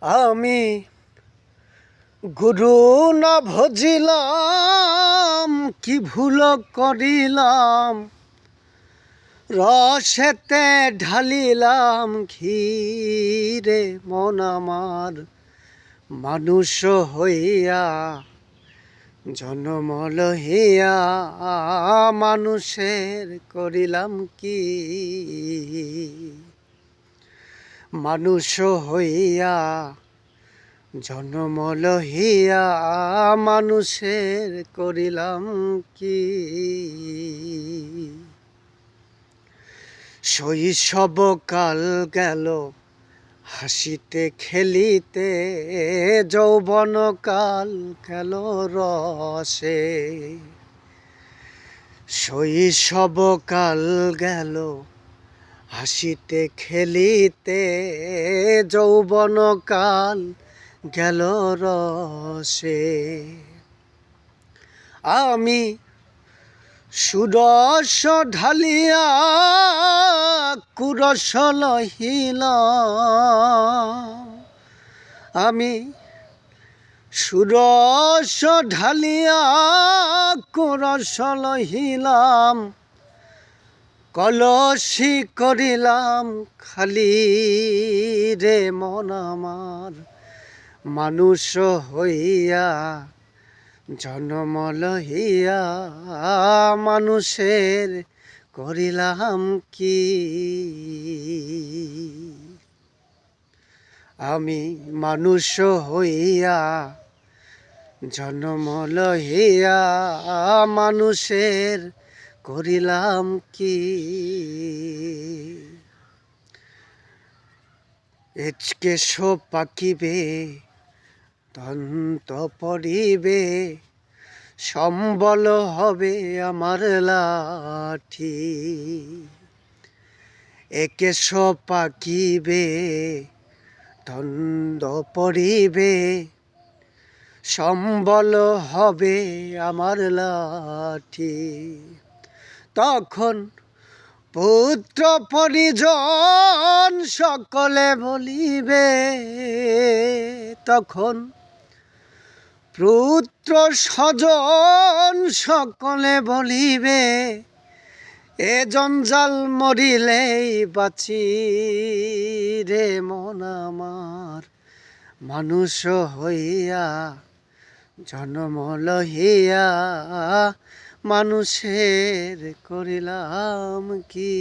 আমি গুরু না ভজিলাম, কি ভুল করিলাম, রসেতে ঢালিলাম ঘিরে মন আমার। মানুষ হইয়া জন্ম লহিয়া মানুষের করিলাম কি? মানুষ হইয়া জন্ম লহিয়া মানুষের করিলাম কি? শৈশব কাল গেল হাসিতে খেলিতে, যৌবন কাল গেল রসে। শৈশব কাল গেল হাসিতে খেলিতে, যৌবন কাল গেল রসে। আমি সুরস ঢালিয়া কুরস লহিলাম, আমি সুরস ঢালিয়া কুরস লহিলাম, কলসি করিলাম খালি রে মন আমার। মানুষ হইয়া জন্ম লহিয়া মানুষের করিলাম কি? আমি মানুষ হইয়া জন্ম লহিয়া মানুষের করিলাম কি? কেশ পাকিবে দন্ত পড়িবে, সম্বল হবে আমার লাঠি। কেশ পাকিবে দন্ত পড়িবে, সম্বল হবে আমার লাঠি। তখন পুত্র পরিজন সকলে বলিবে, তখন পুত্র স্বজন সকলে বলিবে, এ জঞ্জাল মরিলেই বাঁচি রে মন আমার। মানুষ হইয়া জন্ম লহিয়া মানুষের করিলাম কি?